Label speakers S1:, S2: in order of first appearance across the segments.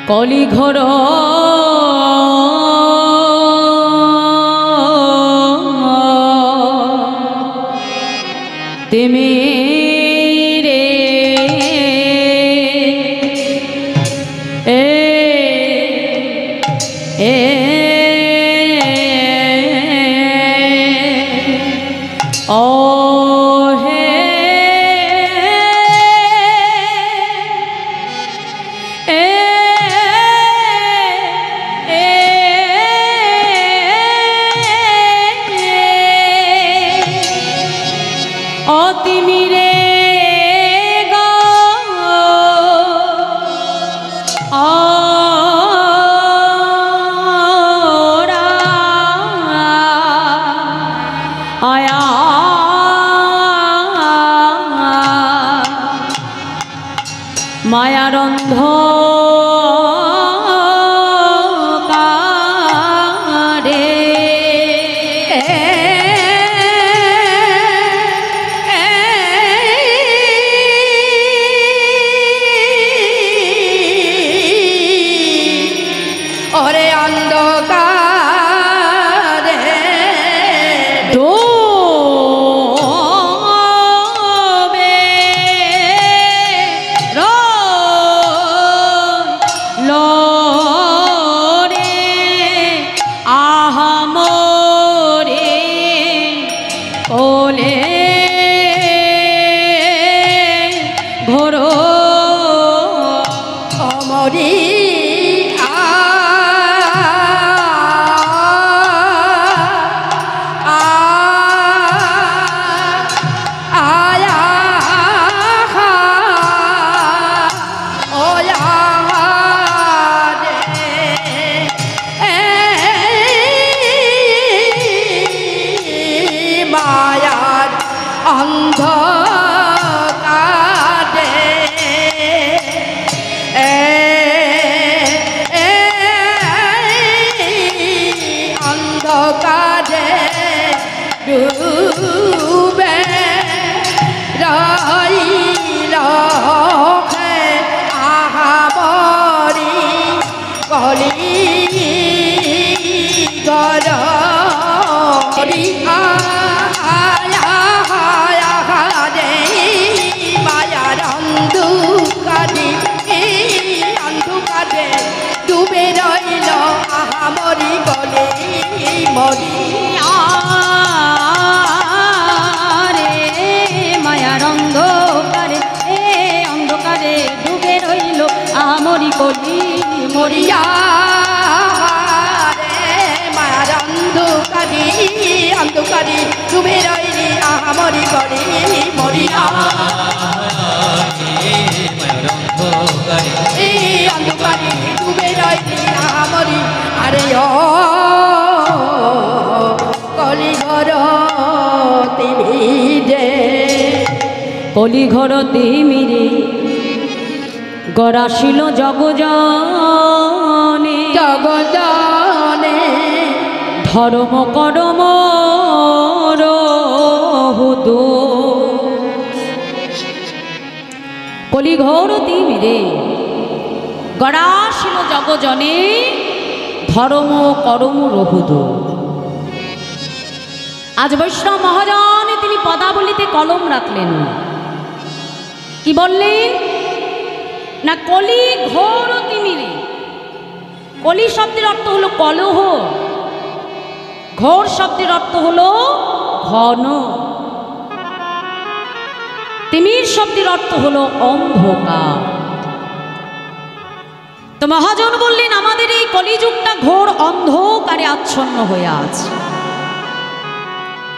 S1: কলিঘর তেমে রে মায়ার অন্ধকারে
S2: ওরে অন্ধকারে অন্ধকারে ডুবে রইল আহামরি কলিঘর মায়ার অন্ধকারে ডুবে রইল আহামরি গলে মরিয়া
S1: রে মায়ার অন্ধকারে অন্ধকারে ডুবে রইল আমরি কলি
S2: মরিয়া রে মায়ার অন্ধকারে ডুবে রইলি আহামরি গলে মরিয়া অন্ধকারে ডুবে রইলি আহামরি আরে কলিঘর তিমিরে
S1: কলিঘর তিমিরে গড়াশিল জগজনে
S2: জগজনে
S1: ধর্ম করম রহুদ কলিঘর তিমিরে গড়াশিল জগজনে ধর্ম করম রহুদ। আজ বৈষ্ণব মহাজন তিনি পদাবলিতে কলম রাখলেন, কি বললেন না কলি ঘোর তিমিরে। কলি শব্দের অর্থ হলো কলহ, ঘোর শব্দের অর্থ হলো ঘন, তিমির শব্দের অর্থ হলো অন্ধকার। তো মহাজন বললেন আমাদের এই কলিযুগটা ঘোর অন্ধকারে আচ্ছন্ন হয়ে আছে।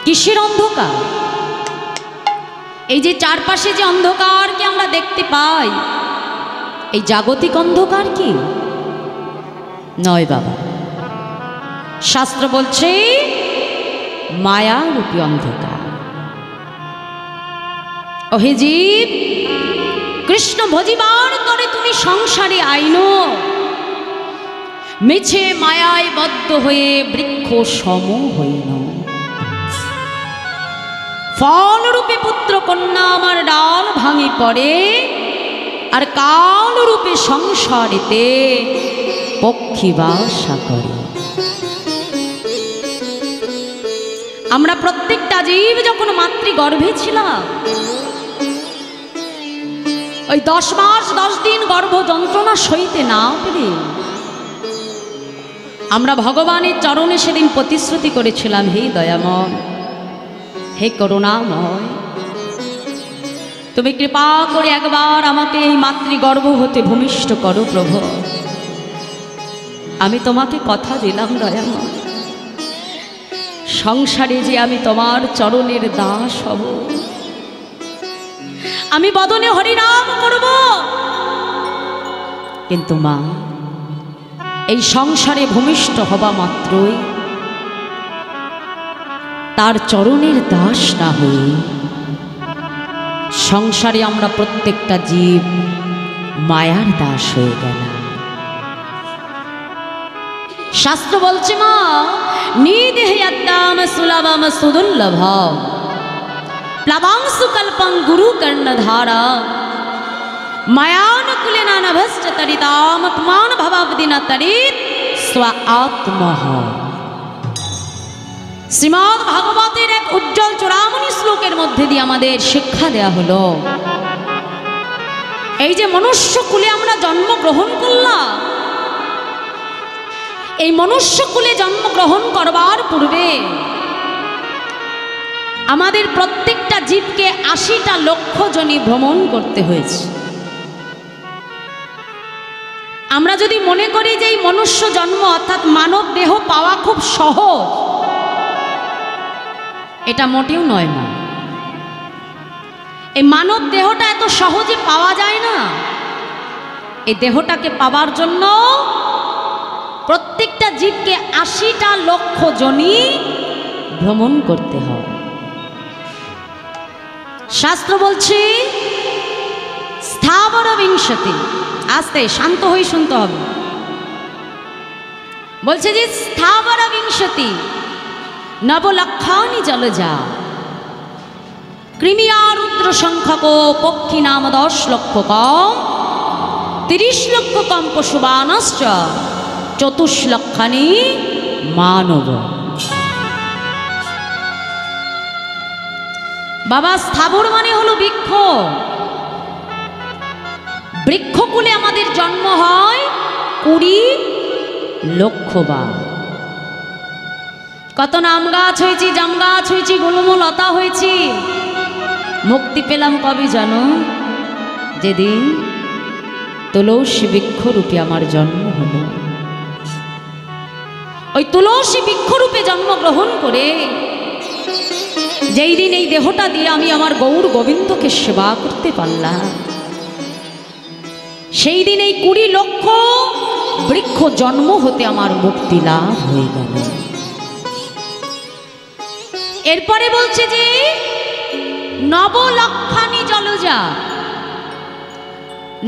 S1: কিসের অন্ধকার? এই যে চারপাশে যে অন্ধকারকে আমরা দেখতে পাই, এই জাগতিক অন্ধকার কি নয় বাবা। শাস্ত্র বলছে মায়ারূপী অন্ধকার। ওহে জীব, কৃষ্ণ ভজিবার তরে তুমি সংসারে আইনো, মিছে মায়ায় বদ্ধ হয়ে বৃক্ষ সম হইন। ফলরূপে পুত্র কন্যা আমার ডাল ভাঙি পড়ে, আর কাল রূপে সংসারেতে পক্ষী বাসা করে। আমরা প্রত্যেকটা জীব যখন মাতৃগর্ভে ছিলাম, ওই 10 মাস 10 দিন গর্ভ যন্ত্রণা সইতে না পেরে আমরা ভগবানের চরণে সেদিন প্রতিশ্রুতি করেছিলাম, হে দয়াময়, হে করুণাময়, তুমি কৃপা করে একবার আমাকে এই মাতৃগর্ভ হতে ভূমিষ্ঠ করো প্রভু। আমি তোমাকে কথা দিলাম দয়াময়, সংসারে যে আমি তোমার চরণের দাস হব, আমি বদনে হরিনাম করব। কিন্তু মা, এই সংসারে ভূমিষ্ঠ হবা মাত্রই তার চরণের দাস না হয়ে সংসারে আমরা প্রত্যেকটা জীব মায়ার দাস হয়ে গেলাম। শাস্ত্র বলছে মা, নিদেহ্যাত্তাম সুলভম সুদুর্লভ প্লবাংশু কল্পং গুরু কর্ণধারা মায়ানুকুলেন নভশ্চ তরিতামত্মান ভবাবদিন তরিত স্ব আত্মহ। শ্রীমদ্ ভাগবতের এক উজ্জ্বল চূড়ামণি শ্লোকের মধ্যে দিয়ে আমাদের শিক্ষা দেয়া হলো, এই যে মনুষ্য কুলে আমরা জন্মগ্রহণ করলাম, এই মনুষ্য কুলে জন্মগ্রহণ করবার পূর্বে আমাদের প্রত্যেকটা জীবকে 80টা লক্ষ যোনি ভ্রমণ করতে হয়েছে। আমরা যদি মনে করি যে এই মনুষ্য জন্ম অর্থাৎ মানব দেহ পাওয়া খুব সহজ, এটা মোটেও নয় মা। এই মানব দেহটা এত সহজে পাওয়া যায় না। এই দেহটাকে পাওয়ার জন্য প্রত্যেকটা জীবকে 80টা লক্ষ যোনি ভ্রমণ করতে হয়। শাস্ত্র বলছে স্থাবর বিংশতি, আস্তে শান্ত হয়ে শুনতে হবে, বলছে যে স্থাবর বিংশতি নবলক্ষানি জলজা কৃমিয়া রুদ্র সংখ্যক পক্ষী নাম 10 লক্ষ কম 30 লক্ষ কম পশুবানশ্চ 24 লক্ষানি মানব। বাবা, স্থাবর মানে হলো বৃক্ষ। বৃক্ষকুলে আমাদের জন্ম হয় 20 লক্ষ বার। কত নাম গাছ হয়েছি, জাম গাছ হয়েছি, গুল্ম লতা হয়েছি। মুক্তি পেলাম কবে জানো? যেদিন তুলসী বৃক্ষরূপে আমার জন্ম হলো। ওই তুলসী বৃক্ষরূপে জন্মগ্রহণ করে যেই দিন এই দেহটা দিয়ে আমি আমার গৌর গোবিন্দকে সেবা করতে পারলাম, সেই দিন এই 20 লক্ষ বৃক্ষ জন্ম হতে আমার মুক্তি লাভ হয়ে গেল। এরপরে বলছে যে নবলক্ষানি জলজা,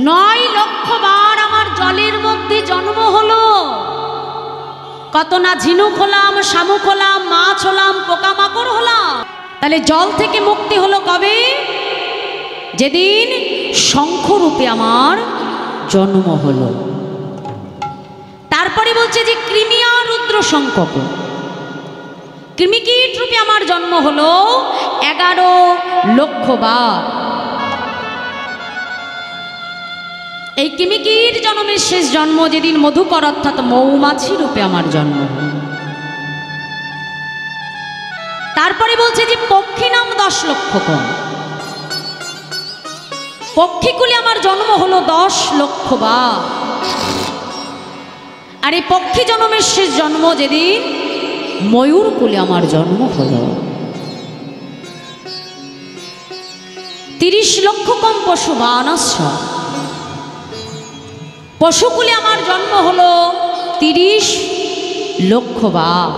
S1: 9 লক্ষ বার আমার জলের মধ্যে জন্ম হলো। কত না ঝিনুক হলাম, শামুক হলাম, মাছ হলাম, পোকামাকড় হলাম। তাহলে জল থেকে মুক্তি হলো কবে? যেদিন শঙ্খরূপে আমার জন্ম হলো। তারপরে বলছে যে কৃমি আর রুদ্র সংখ্যক, কৃমিকীট রূপে আমার জন্ম হলো 11 লক্ষ বার। এই কৃমিকীট জন্মের শেষ জন্ম যেদিন মধুকর অর্থাৎ মৌমাছি রূপে আমার জন্ম হলো। তারপরে বলছে যে পক্ষী নাম 10 লক্ষ কম, পক্ষীকুলে আমার জন্ম হলো 10 লক্ষ বার। আর এই পক্ষী জন্মের শেষ জন্ম যেদিন ময়ূর কুলে আমার জন্ম হলো। 30 লক্ষ কম পশু বানশ্চ, পশুকুলে আমার জন্ম হলো 30 লক্ষ বার।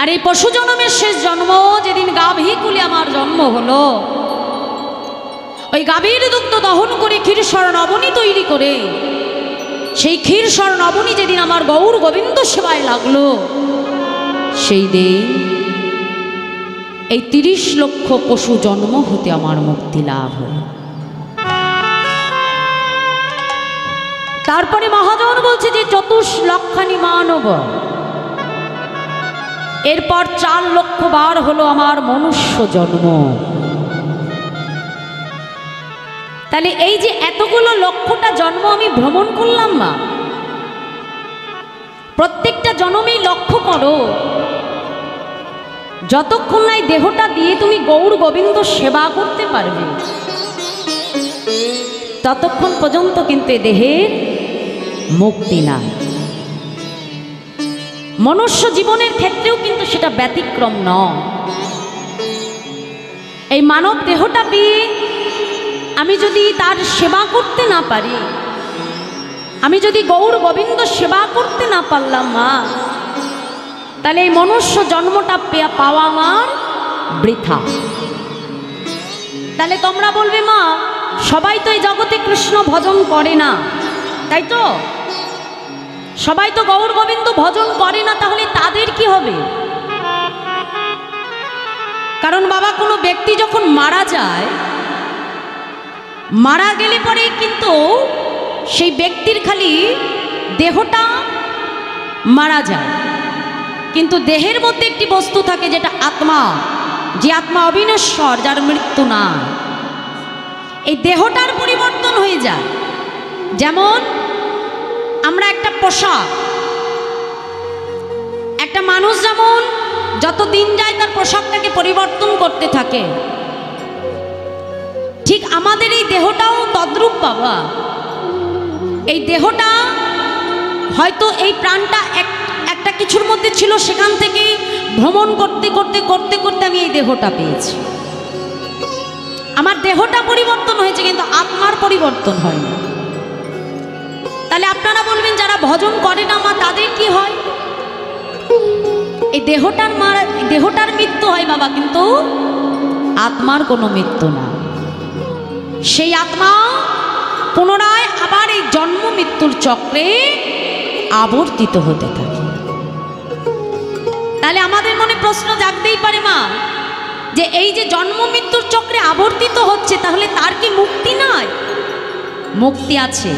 S1: আর এই পশু জন্মের শেষ জন্ম যেদিন গাভী কুলে আমার জন্ম হলো, ওই গাভীর দুগ্ধ দহন করে ক্ষীরসর নবনী তৈরি করে সেই ক্ষীরসর নবনী যেদিন আমার গৌর গোবিন্দ সেবায় লাগলো, সেই দিন এই 30 লক্ষ পশু জন্ম হতে আমার মুক্তি লাভ হলো। তারপরে মহাজন বলছে যে ৪৪ মানব, এরপর ৪ লক্ষ বার হলো আমার মনুষ্য জন্ম। তাহলে এই যে এতগুলো লক্ষটা জন্ম আমি ভ্রমণ করলাম মা, প্রত্যেকটা জন্মেই লক্ষ্য করো, যতক্ষণ না এই দেহটা দিয়ে তুমি গৌর গোবিন্দ সেবা করতে পারবে ততক্ষণ পর্যন্ত কিন্তু এ দেহের মুক্তি না। মনুষ্য জীবনের ক্ষেত্রেও কিন্তু সেটা ব্যতিক্রম নয়। এই মানব দেহটা পেয়ে আমি যদি তার সেবা করতে না পারি, আমি যদি গৌর গোবিন্দ সেবা করতে না পারলাম মা, তাহলে এই মনুষ্য জন্মটা পাওয়া আমার বৃথা। তাহলে তোমরা বলবে মা, সবাই তো এই জগতে কৃষ্ণ ভজন করে না, তাই তো? সবাই তো গৌর গোবিন্দ ভজন করে না, তাহলে তাদের কি হবে? কারণ বাবা, কোনো ব্যক্তি যখন মারা যায়, মারা গেলে পরে কিন্তু সেই ব্যক্তির খালি দেহটা মারা যায়, কিন্তু দেহের মধ্যে একটি বস্তু থাকে যেটা আত্মা, যে আত্মা অবিনশ্বর, যার মৃত্যু না। এই দেহটার পরিবর্তন হয়ে যায়। যেমন আমরা একটা পোশাক, একটা মানুষ যেমন যত দিন যায় তার পোশাকটাকে পরিবর্তন করতে থাকে, ঠিক আমাদের এই দেহটাও তদ্রূপ বাবা। এই দেহটা হয়তো এই প্রাণটা একটা কিছুর মধ্যে ছিল, সেখান থেকে ভ্রমণ করতে করতে করতে করতে আমি এই দেহটা পেয়েছি। আমার দেহটা পরিবর্তন হয়েছে, কিন্তু আত্মার পরিবর্তন হয়নি। তাহলে আপনারা বলবেন যারা ভজন করে না মা, তাদের কি হয়? এই দেহটার মৃত্যু হয় বাবা, কিন্তু আত্মার কোনো মৃত্যু না। সেই আত্মা পুনরায় আবার এই জন্ম মৃত্যুর চক্রে আবর্তিত হতে থাকে। তাহলে আমাদের মনে প্রশ্ন জাগতেই পারে মা, যে এই যে জন্ম মৃত্যুর চক্রে আবর্তিত হচ্ছে, তাহলে তার কি মুক্তি নাই? মুক্তি আছে।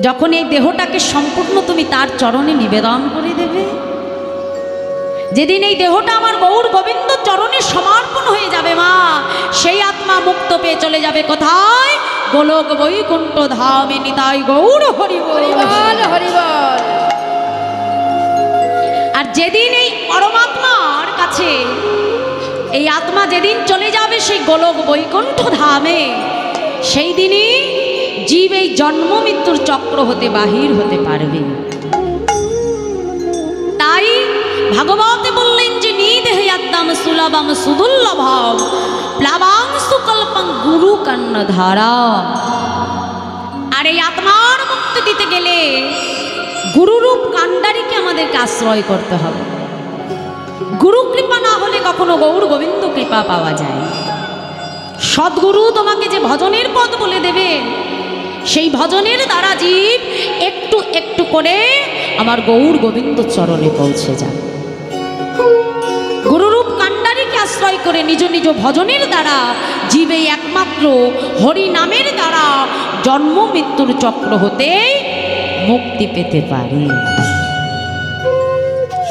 S1: যখন এই দেহটাকে সম্পূর্ণ তুমি তার চরণে নিবেদন করে দেবে, যেদিন এই দেহটা আমার গৌর গোবিন্দ চরণে সমর্পণ হয়ে যাবে মা, সেই আত্মা মুক্ত পেয়ে চলে যাবে কোথায়? গোলক বৈকুণ্ঠ ধামে নিতাই গৌর হরি বল হরি বল। আর যেদিন এই পরমাত্মার কাছে এই আত্মা যেদিন চলে যাবে সেই গোলক বৈকুণ্ঠ ধামে, সেই দিনই জীব এই জন্ম মৃত্যুর চক্র হতে বাহির হতে পারবে। তাই ভাগবতে বললেন যে নিদেহে আদ্যাম সুলভম সুদুর্লভম প্লাবাং সুকল্পং গুরু কর্ণধারা। আর এই আত্মার মুক্তি দিতে গেলে গুরুরূপ কাণ্ডারিকে আমাদেরকে আশ্রয় করতে হবে। গুরু কৃপা না হলে কখনো গৌর গোবিন্দ কৃপা পাওয়া যায়। সদ্গুরু তোমাকে যে ভজনের পথ বলে দেবে, সেই ভজনের দ্বারা জীব একটু একটু করে আমার গৌর গোবিন্দ চরণে পৌঁছে যায়। গুরুরূপ কাণ্ডারিকে আশ্রয় করে নিজ নিজ ভজনের দ্বারা জীব এই একমাত্র হরি নামের দ্বারা জন্ম মৃত্যুর চক্র হতে মুক্তি পেতে পারে।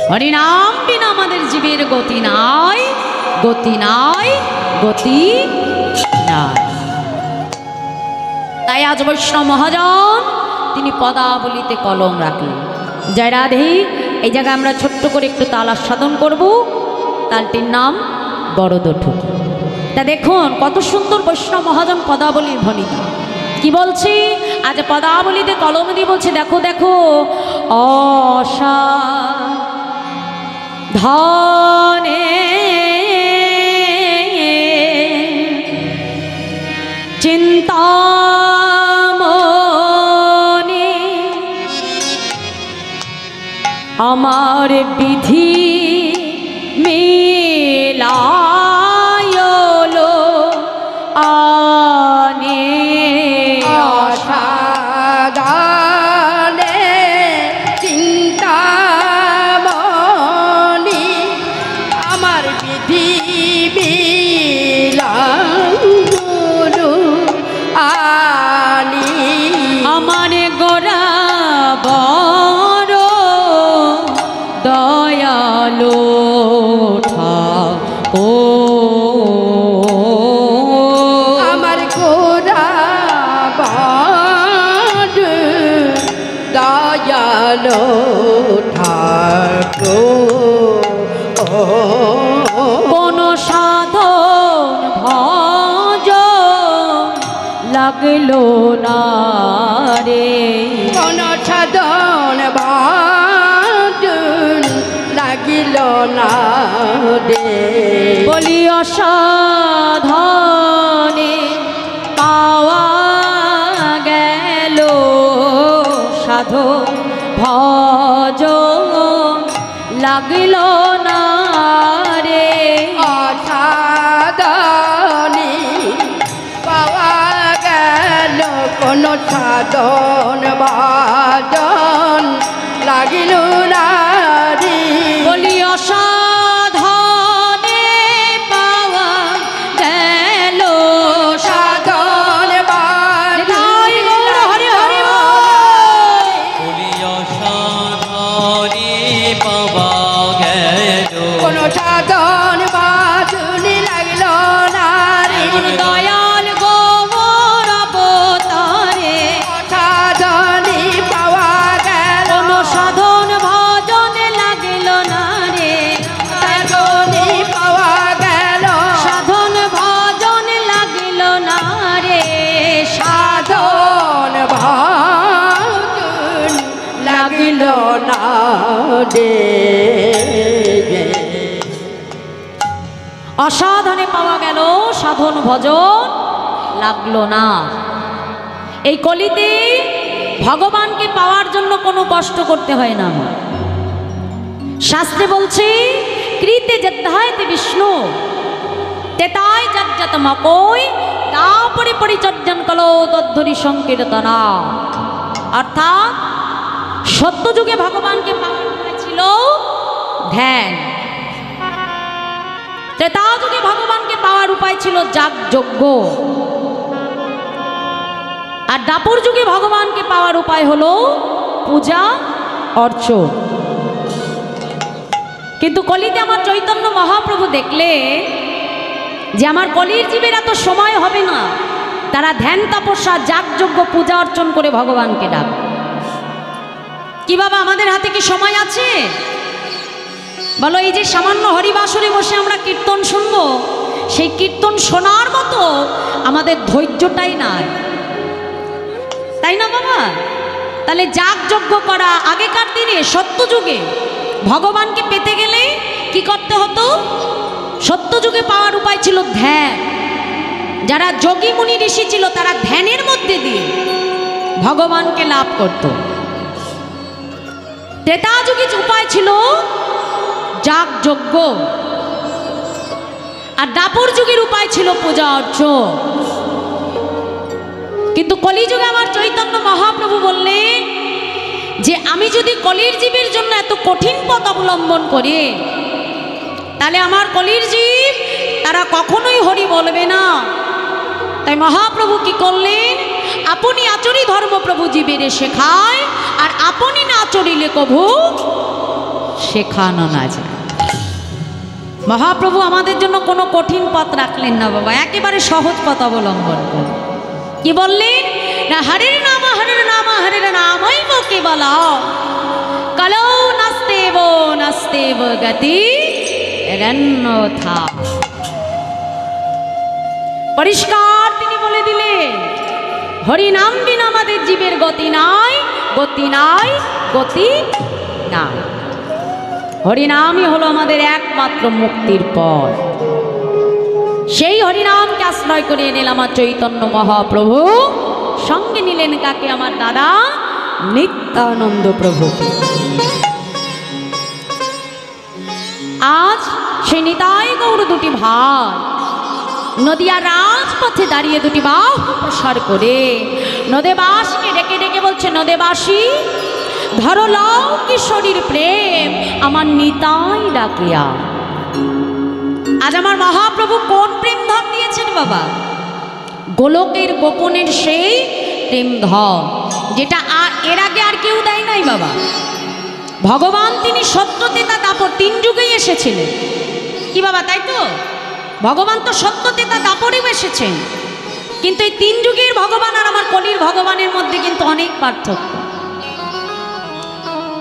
S1: হরিনাম বিনা আমাদের জীবের গতি নাই, গতি নাই, গতি নাই। তাই আজ বৈষ্ণব মহাজন তিনি পদাবলিতে কলম রাখলেন। জয় রাধে। এই জায়গায় আমরা ছোট্ট করে একটু তাল আস্বাদন করব। তালটির নাম বড়দঠুক। তা দেখুন কত সুন্দর বৈষ্ণব মহাজন পদাবলীর ভণিতা। কি বলছি? আজ পদাবলিতে কলম দিয়ে বলছে, দেখো দেখো অসাধনে চিন্তামনে আমার বিধি মেলায়লো আনে।
S2: অসাধনে চিন্তামনি আমার বিধি মিলাম গুরু আনি। ভালো থাকো
S1: কোন সাধন ভজ লাগলো না রে,
S2: কোন সাধন ভাজন লাগিল না রে,
S1: বলি অসাধনে পাওয়া গেল সাধু ভজ লাগিল না রে,
S2: অসাধনে পাওয়া গেল কোন সাধন ভাজন লাগিল না রে,
S1: বলি অসাধনে পাওয়া গেল
S2: সাধন
S1: নিতাই গৌর হরি হরি বল।
S3: বলি অসাধনে পাওয়া গেল
S2: কোন সাধন ভাজন লাগিল না রে,
S1: এমন দয়াল গৌর অবতারে
S2: সাধনে পাওয়া গেল
S1: কোন সাধন ভজন লাগিল না রে,
S2: সাধনে পাওয়া গেল
S1: সাধন ভজন লাগিল না রে,
S2: সাধন ভাজন লাগিল না রে,
S1: অসাধনে পাওয়া গেল সাধন ভজন লাগলো না। এই কলিতে ভগবানকে পাওয়ার জন্য কোনো কষ্ট করতে হয় না আমার। শাস্ত্রে বলছে কৃতে যদ্ধায়তে বিষ্ণু তেতাই যজ্জতমকই তাপরে পরিচর্যন কলো তদ্ধরি সংকীর্তনা। অর্থাৎ সত্যযুগে ভগবানকে পাওয়ার উপায় ছিল ধ্যান, ত্রেতা যুগে ভগবানকে পাওয়ার উপায় ছিল যাগযজ্ঞ, আর দাপর যুগে ভগবানকে পাওয়ার উপায় হলো পূজা অর্চন। কিন্তু কলিতে আমার চৈতন্য মহাপ্রভু দেখলে যে আমার কলির জীবের এত সময় হবে না, তারা ধ্যান তপস্যা যাগযজ্ঞ পূজা অর্চন করে ভগবানকে ডাক। কি বাবা আমাদের হাতে কি সময় আছে? বলো, এই যে সামান্য হরিবাসরে বসে আমরা কীর্তন শুনবো, সেই কীর্তন শোনার মতো আমাদের ধৈর্যটাই নাই, তাই না বাবা? তাহলে যাগযজ্ঞ করা আগেকার দিনে সত্যযুগে ভগবানকে পেতে গেলে কি করতে হতো? সত্যযুগে পাওয়ার উপায় ছিল ধ্যান। যারা যোগী মুনি ঋষি ছিল তারা ধ্যানের মধ্যে দিয়ে ভগবানকে লাভ করত। ত্রেতা যুগে উপায় ছিল যাগযজ্ঞ, আর দাপর যুগের উপায় ছিল পূজা অর্চন। কিন্তু কলিযুগে আমার চৈতন্য মহাপ্রভু বললেন যে আমি যদি কলির জীবের জন্য এত কঠিন পথ অবলম্বন করি, তাহলে আমার কলির জীব তারা কখনোই হরি বলবে না। তাই মহাপ্রভু কি করলেন? আপনি আচরি ধর্মপ্রভু জীবের শেখায়, আর আপনি না আচরিলে কভু শেখানো না যায়। মহাপ্রভু আমাদের জন্য কোনো কঠিন পথ রাখলেন না বাবা, একেবারে সহজ পথ অবলম্বন করলেন। কি বললেন? না হরের নাম হরের নামই কে বলা কলো নাস্তেব গতি রন্যথা। পরিষ্কার তিনি বলে দিলেন, হরি নাম বিনা আমাদের জীবের গতি নাই, গতি নাই, গতি নাই। হরিনামই হলো আমাদের একমাত্র মুক্তির পথ। সেই হরিনামকে আশ্রয় করে নিল আমার চৈতন্য মহাপ্রভু, সঙ্গে নিলেন কাকে? আমার দাদা নিত্যানন্দ প্রভুকে। আজ সেই নিতাই গৌর দুটি ভাই নদিয়া রাজপথে দাঁড়িয়ে দুটি বাহু প্রসার করে নদেবাসীকে ডেকে ডেকে বলছে, নদেবাসী ধরো লও কিশোরীর প্রেম আমার নিতাই ডাকিয়া। আজ আমার মহাপ্রভু কোন প্রেম ধন দিয়েছেন বাবা? গোলকের গোপনের সেই প্রেম ধন, যেটা এর আগে আর কেউ দেয় নাই বাবা। ভগবান তিনি সত্যতেতা দাপর তিন যুগেই এসেছিলেন। কি বাবা, তাই তো? ভগবান তো সত্যতেতা দাপরেও এসেছেন, কিন্তু এই তিন যুগের ভগবান আর আমার কলির ভগবানের মধ্যে কিন্তু অনেক পার্থক্য।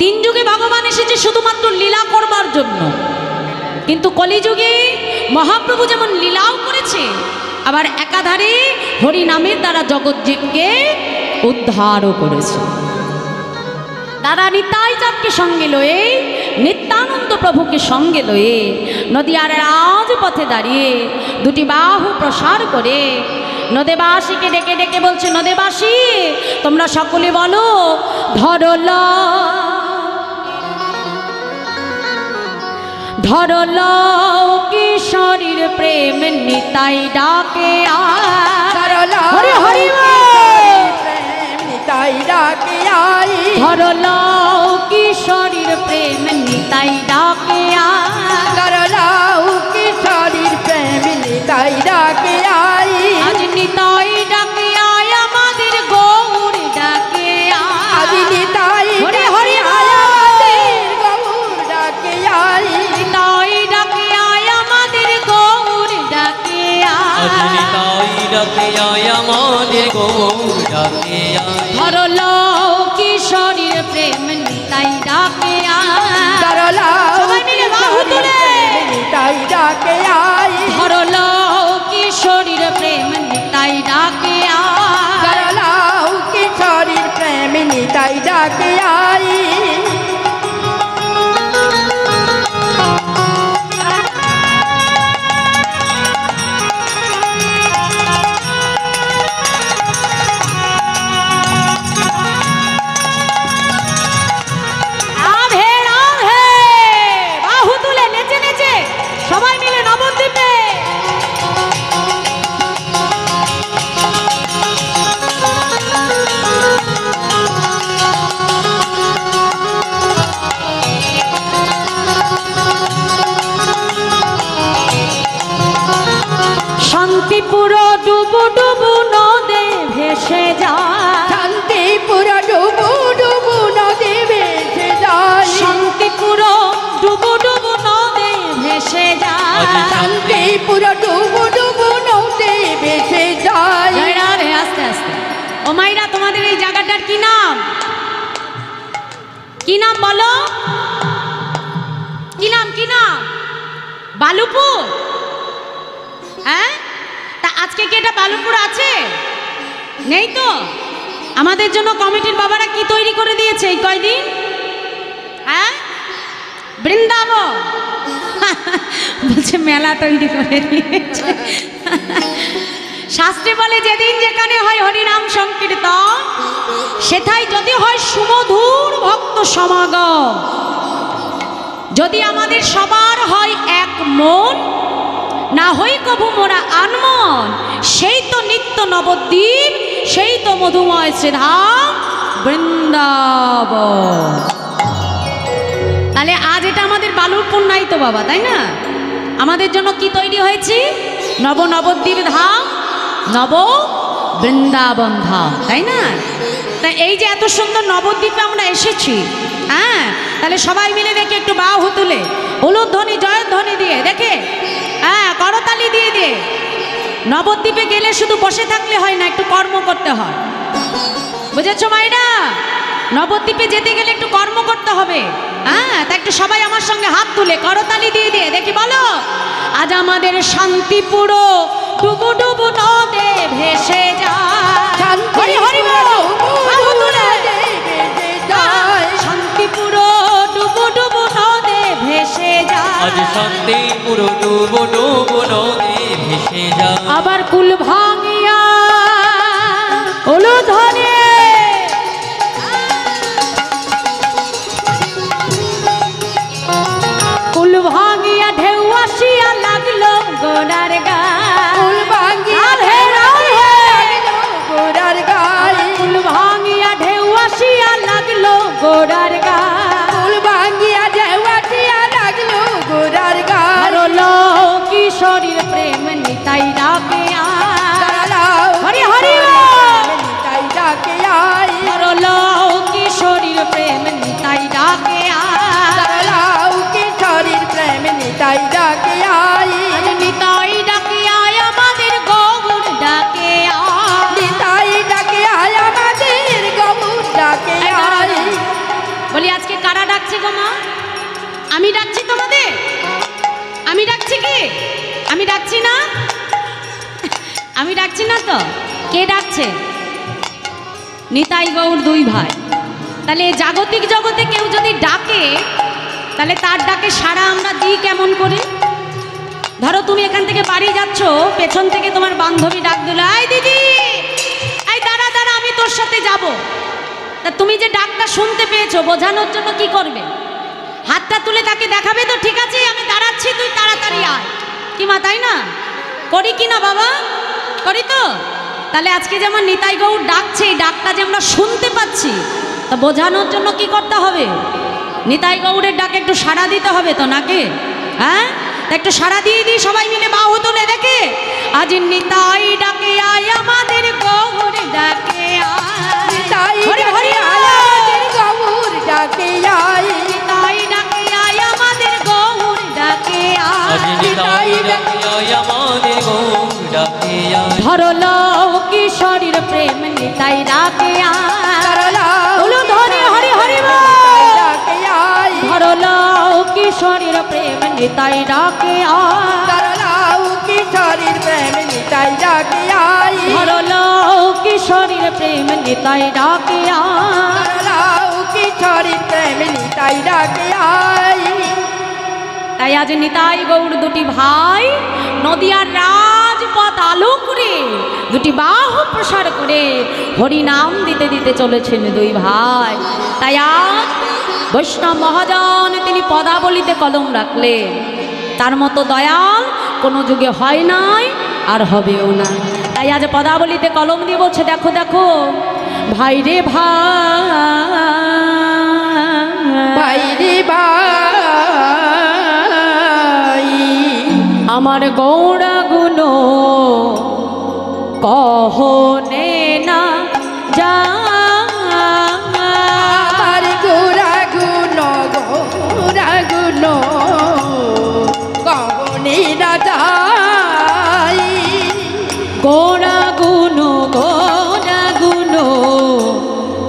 S1: তিন যুগে ভগবান এসেছে শুধুমাত্র লীলা করবার জন্য, কিন্তু কলিযুগে মহাপ্রভু যেমন লীলাও করেছে, আবার একাধারে হরি নামের দ্বারা জগৎজীবকে উদ্ধারও করেছে। দাদা নিতাই চাঁদকে সঙ্গে লয়ে, নিত্যানন্দ প্রভুকে সঙ্গে লয়ে নদিয়ার রাজপথে দাঁড়িয়ে দুটি বাহু প্রসার করে নদেবাসীকে ডেকে ডেকে বলছে, নদেবাসী তোমরা সকলে বলো ধরল ধরল কিশোরীর প্রেম নিতাই ডাকে হরি হরি
S2: নিতাই ডাকে আই,
S1: ধরল কিশোরীর প্রেম নিতাই ডাকে
S2: ধরলাও কিশোরীর প্রেম নিতাই ডাকে আই,
S1: আজ নিতাই ডাকে আয় আমাদের গৌর ডাকে
S2: আজ নিতাই
S1: হরি হরি
S2: আমাদের গৌর ডাকে আই,
S1: নিতাই ডাকে আয় আমাদের গৌর ডাকে
S3: আজ নিতাই ডাকে আয় আমাদের গৌর ডাকে আয়,
S1: ধরল কিশোরীর প্রেম নিতাই ডাকে
S2: ধরলাও
S1: সবাই মিলে বাহু তুলে
S2: নিতাই ডাকে আই,
S1: ধরল কিশোরীর প্রেম নিতাই ডাকে
S2: ধরলাও কিশোরীর প্রেম নিতাই ডাকে আই,
S1: রাধে রাধে বাহু তুলে নেচে নেচে সবাই মিলে নবদ্বীপে শান্তিপুর ডুবু ডুবু নদে ভেসে যায়,
S2: শান্তিপুর ডুবু ডুবু নদী ভেসে যায়,
S1: শান্তিপুর ডুবু ডুবু নদে ভেসে যায়,
S2: শান্তিপুর ডুবু ডুবু নদী ভেসে যায়,
S1: জয় রাধে। আস্তে আস্তে ও মাইরা, তোমাদের এই জায়গাটার কি নাম? কি নাম বলো? কি নাম? কি নাম? বালুপুর? হ্যাঁ, তা আজকে কি এটা বালুপুর আছে? নেই তো? আমাদের জন্য কমিটির বাবারা কি তৈরি করে দিয়েছে এই কয়দিন? হ্যাঁ, বৃন্দাবন বলছে মেলা তৈরি করে দিয়েছে। শাস্ত্রে বলে যেদিন যেখানে হয় হরিনাম সংকীর্তন, সেটাই যদি হয় সুমধুর ভক্ত সমাগম, যদি আমাদের সবার হয় এক মন, না হই কভু মোরা আনমন, সেই তো নিত্য নবদ্বীপ, সেই তো মধুময় শ্রীধাম বৃন্দাবন। তাহলে আজ এটা আমাদের বালুরপুর নাই তো বাবা, তাই না? আমাদের জন্য কি তৈরি হয়েছে? নব নবদ্বীপ ধাম, নব বৃন্দাবন ধাম, তাই না? তা এই যে এত সুন্দর নবদ্বীপে আমরা এসেছি, হ্যাঁ, তাহলে সবাই মিলে দেখে একটু বাহু তুলে উলুধ্বনি জয়ধ্বনি দিয়ে দেখে, হ্যাঁ, করতালি দিয়ে দিয়ে। নবদ্বীপে গেলে শুধু বসে থাকলে হয় না, একটু কর্ম করতে হয়, বুঝেছো মাইরা? নবদ্বীপে যেতে গেলে একটু কর্ম করতে হবে, হ্যাঁ। তা একটু সবাই আমার সঙ্গে হাত তুলে করতালি দিয়ে দিয়ে দেখি বলো, আজ আমাদের শান্তিপুর ডুবু ডুবু নদে ভেসে যায়, হরি হরি বল, বাহু তুলে। শান্তিপুর ডুবু ডুবু নদে ভেসে যায়,
S3: আজ শান্তিপুর ডুবো ডুবো নদে ভেসে যায়,
S1: আবার কুল ভাঙিয়া উলুধ্বনি কুল ভাঙিয়া ঢেউ আসিয়া লাগলো গোড়ার গায়,
S2: ফুল ভাঙিয়া গোড়ার গায়ে,
S1: কুল ভাঙিয়া ঢেউ আসিয়া লাগলো গোড়ার গায়,
S2: ফুল ভাঙিয়া ঢেউয়াটিয়া লাগলো গোড়ার গায়ে,
S1: ধরলো কিশোরীর প্রেম নিতাই ডাকে
S2: দাঁড়াও
S1: হরি হরি
S2: নিতাই ডাকে আই,
S1: ধরলো কিশোরীর প্রেম নিতাই ডাকে
S2: দাঁড়াও কিশোরীর প্রেম নিতাই ডাকে আই,
S1: নিতাই ডাকে আয় আমাদের গৌর ডাকে
S2: নিতাই ডাকে আই আমাদের গৌর ডাকে আই,
S1: আমি ডাকছি না তো? কে ডাকছে? নিতাই গৌর দুই ভাই। তাহলে এই জাগতিক জগতে কেউ যদি ডাকে, তাহলে তার ডাকে সাড়া আমরা দিই কেমন করে? ধরো তুমি এখান থেকে বাড়ি যাচ্ছ, পেছন থেকে তোমার বান্ধবী ডাক দিল, এই দিদি, এই দাঁড়া দাঁড়া, আমি তোর সাথে যাব। তা তুমি যে ডাকটা শুনতে পেয়েছো, বোঝানোর জন্য কি করবে? হাতটা তুলে তাকে দেখাবে তো, ঠিক আছে আমি দাঁড়াচ্ছি, তুই তাড়াতাড়ি আয়। কি মা, তাই না? করি কি না বাবা? করি তো। তাহলে আজকে যেমন নিতাই গৌর ডাকছে, এই ডাকটা যে আমরা শুনতে পাচ্ছি, তা বোঝানোর জন্য কি করতে হবে? নিতাই গৌরের ডাকে একটু সাড়া দিতে হবে তো, নাকি? হ্যাঁ, একটু সাড়া দিয়ে দিই সবাই মিলে, বাহু তুলে দেখে। আজ নিতাই ডাকে আয় আমাদের গৌর ডাকে আয়,
S2: নিতাই
S1: হরি হরি
S2: ডাকে
S1: বল।
S2: আমাদের গৌর ডাকে আয়,
S1: নিতাই ডাকে আয় আমাদের গৌর ডাকে
S3: আজ
S1: আয়।
S3: নিতাই ডাকে আয় আমাদের গৌর ডাকে আয়।
S1: ধরলো কিশোরীর প্রেম নিতাই ডাকে আয়,
S2: সরলা
S1: বলো ধরে হরি হরি বল।
S2: নিতাই ডাকে আয়,
S1: ধরলো কিশোরীর প্রেম নিতাই ডাকে আয়,
S2: সরলা কিশোরীর প্রেম নিতাই ডাকে আয়,
S1: ধরলো কিশোরীর প্রেম নিতাই ডাকে আয়।
S2: সরলা কিশোরীর প্রেম নিতাই ডাকে আয়।
S1: তাই আজ নিতাই গৌর দুটি ভাই নদিয়ার রাজপথ আলো করে, দুটি বাহু প্রসার করে হরি নাম দিতে দিতে চলেছেন দুই ভাই। তাই আজ বৈষ্ণব মহাজন তিনি পদাবলিতে কলম রাখলেন, তার মতো দয়াল কোনো যুগে হয় নাই আর হবেও না। তাই আজ পদাবলিতে কলম দিয়ে বলছে, দেখো দেখো ভাই রে ভাই,
S2: ভাই রে ভাই,
S1: আমার গৌড়া গুনো কহনে না যা,
S2: আমার গোরা গুণ গোরা গুণ কবনে না যাই,
S1: গৌড়া গুনো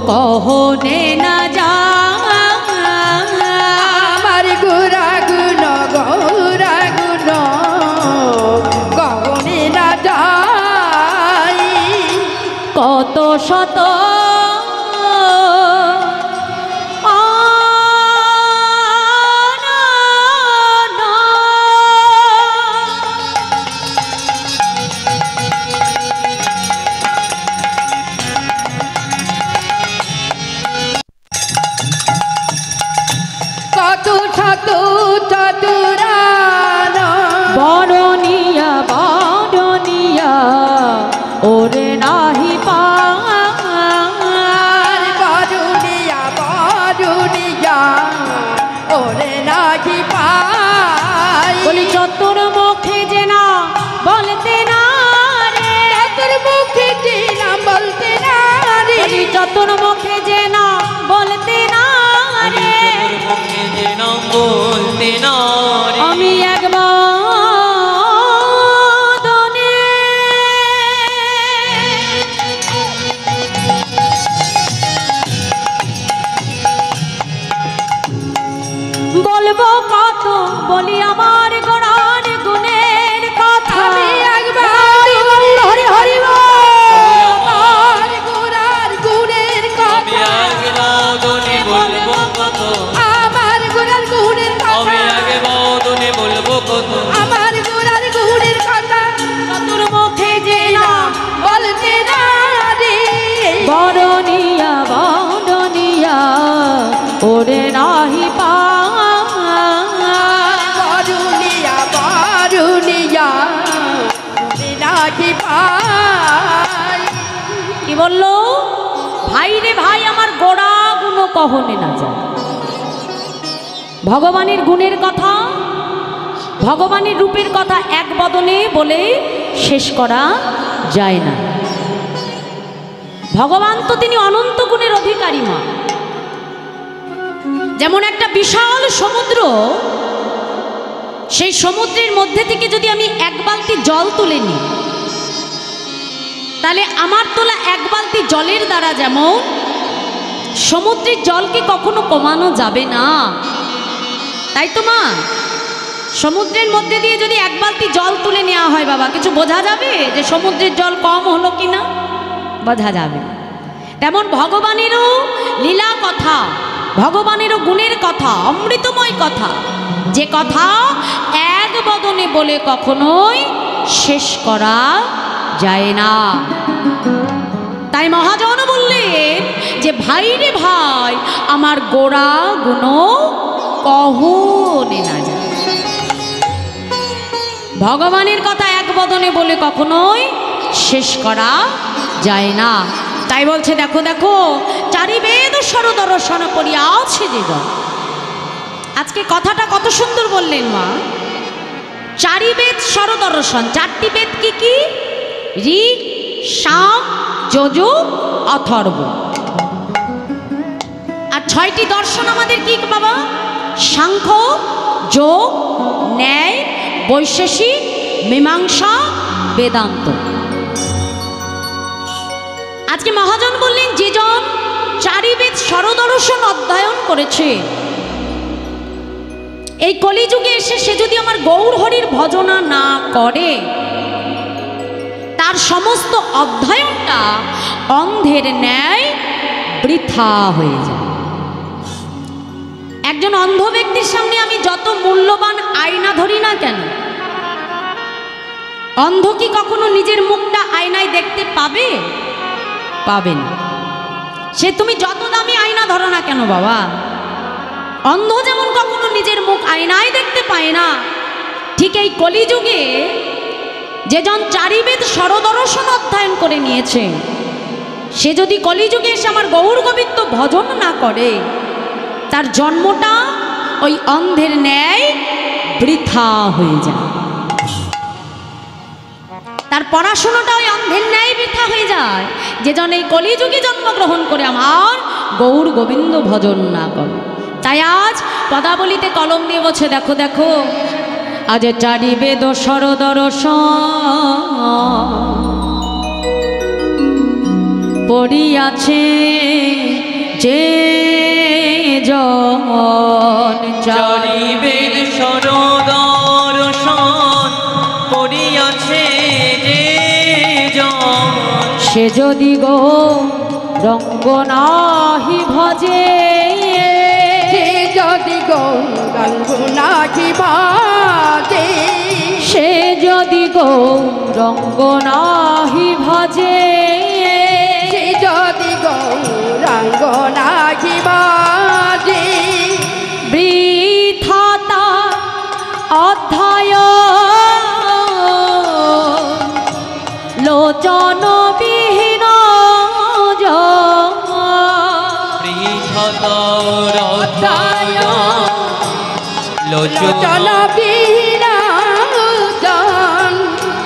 S1: কহনে না যা,
S2: আমার গোরা গুণ কবনে না যাই,
S1: কত শত
S2: কত শত চতুরান
S1: বরনিয়া ওরে নাহি
S2: আর বরুনিয়া ওরে নাহি পাই,
S1: বলি চতুর মুখে যে না বলতে না রে,
S2: তোর মুখে যে না বলতে না রে,
S1: বলি চতুর মুখে যে না বলতে না রে,
S3: মুখে যে নাম বলতে না রে।
S1: আমি একবার বলবো কত, বলি আমার গোড়ার গুণের কথা,
S2: আমি একবার
S1: হরি হরি বল।
S2: আমার গোরার গুণের
S3: আমি
S2: কথা,
S3: আগে বদনে বলবো কত,
S2: আমার গোরার গুণের
S3: আমি
S2: কথা,
S3: আগে বদনে বলবো কত।
S2: আমার গোরার গুণের কথা,
S1: চতুর মুখে যে না
S2: বলতে না রে,
S1: বরনিয়া ওরে নাহি পা,
S2: বরুনিয়া নাকি পাই,
S1: কি বললো? ভাই রে ভাই, আমার গোড়া গুণ কহনে না যায়। ভগবানের গুণের কথা, ভগবানের রূপের কথা এক বদনে বলে শেষ করা যায় না। ভগবান তো তিনি অনন্ত গুণের অধিকারী মা। যেমন একটা বিশাল সমুদ্র, সেই সমুদ্রের মধ্যে থেকে যদি আমি এক বালতি জল তুলে নিই, তাহলে আমার তোলা এক বালতি জলের দ্বারা যেমন সমুদ্রের জলকে কখনো কমানো যাবে না, তাই তো মা? সমুদ্রের মধ্যে দিয়ে যদি এক বালতি জল তুলে নেওয়া হয় বাবা, কিছু বোঝা যাবে যে সমুদ্রের জল কম হলো কিনা? বোঝা যাবে। তেমন ভগবানেরও লীলা কথা, ভগবানেরও গুণের কথা, অমৃতময় কথা, যে কথা এক বদনে বলে কখনোই শেষ করা যায় না। তাই মহাজন বললেন যে ভাই রে ভাই, আমার গোড়া গুণ কহনে না যায়। ভগবানের কথা এক বদনে বলে কখনোই শেষ করা যায় না। তাই বলছে দেখো দেখো, চারি বেদ সরদর্শন করিয়াছে যে জন। আজকে কথাটা কত সুন্দর বললেন মা। চারি বেদ সরদর্শন, চারটি বেদ কি কি? ঋক, সাম, যজু, অথর্ব। আর 6টি দর্শন আমাদের কি বাবা? সাংখ্য, যোগ, ন্যায়, বৈশেষিক, মীমাংসা, বেদান্ত। আজকে মহাজন বললেন যে জন চারি বেদ সরদর্শন অধ্যয়ন করেছে, এই কলিযুগে এসে সে যদি আমার গৌর হরির ভজনা না করে, তার সমস্ত অধ্যয়নটা অন্ধের ন্যায় বৃথা হয়ে যায়। একজন অন্ধ ব্যক্তির সামনে আমি যত মূল্যবান আয়না ধরি না কেন, অন্ধ কি কখনো নিজের মুখটা আয়নায় দেখতে পাবে? পাবে না। সে তুমি যত দামি আয়না ধরো না কেন বাবা, অন্ধ যেমন কখনো নিজের মুখ আয়নায় দেখতে পায় না, ঠিক এই কলিযুগে যে জন চারি বেদ সরদর্শন অধ্যয়ন করে নিয়েছে, সে যদি কলিযুগে এসে আমার গৌর গোবিন্দ ভজন না করে, তার জন্মটা ওই অন্ধের ন্যায় বৃথা হয়ে যায়, তার পড়াশোনাটা ওই অন্ধের ন্যায় বৃথা হয়ে যায়, যে জন এই কলিযুগে জন্মগ্রহণ করে আমার গৌর গোবিন্দ ভজন না করে। তাই আজ পদাবলিতে কলম দিয়ে বলছে দেখো দেখো, আজ চারি বেদ সরদর্শন পড়িয়াছে যে জন,
S3: চারি বেদ সরদর্শন পড়িয়াছে যে জন,
S1: সে যদি গো রঙ্গ নাহি ভজে,
S2: সে যদি গৌরাঙ্গ নাহি ভজে,
S1: সে যদি গো রঙ্গ নাহি ভজে,
S2: সে যদি গৌরাঙ্গ নাহি ভজে,
S1: বৃথা তার অধ্যয়ন লোচন বিহীন
S3: বৃহতর অধ্যয়ন লোচন
S2: বিহীন জন,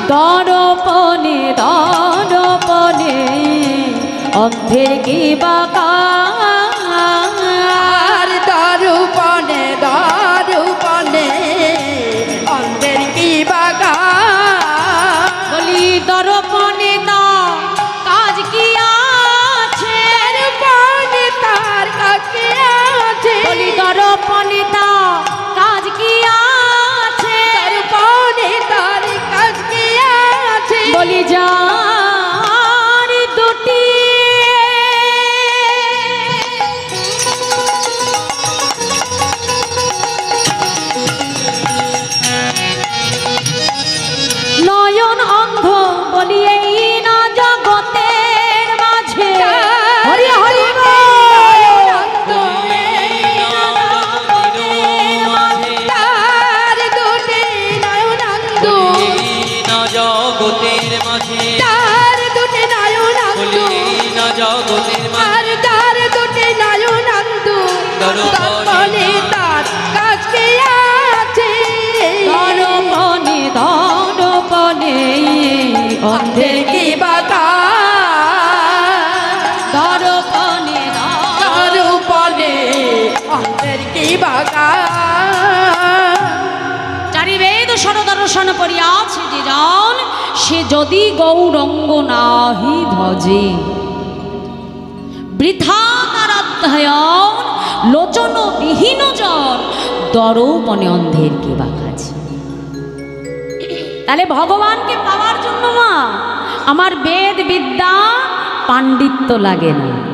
S1: দর্পণে দর্পণে অন্ধের কি বাকার,
S2: দারুপনে দারুপনে অন্ধের কি বাগা,
S1: বলি দর্পণে তা কাজ কি আছে,
S2: দারুপনে তার কাছে আছে,
S1: বলি দর্পণে তা কাজ কি আছে,
S2: দারুপনে তার কাছে আছে,
S1: বলি যার দুটি নয়ন অন্ধ, বলি এই না জগতের মাঝে, হরি হরি
S2: তার দুটি নয়নান্দ,
S3: জগতের মাঝে,
S2: তার দুটি নয়নান্দ,
S3: না জগতের মাঝে,
S2: আর তার দুটি নয়নান্দ, দর্পণে তার কাছে আছে,
S1: দর্পণে দর্পণে অন্ধের কি
S2: বাগা,
S1: দর্পণে
S2: দারুপনে অন্ধের কি বাগা,
S1: চারি বেদ সরদর্শন পড়িয়াছে যে জন, সে যদি গৌরঙ্গ নাহি ভজে, বৃথা তার অধ্যয়ন লোচন বিহীন জন, দরপনে অন্ধের কে বা কাছে। তাহলে ভগবানকে পাওয়ার জন্য মা আমার বেদ বিদ্যা পাণ্ডিত্য লাগে না,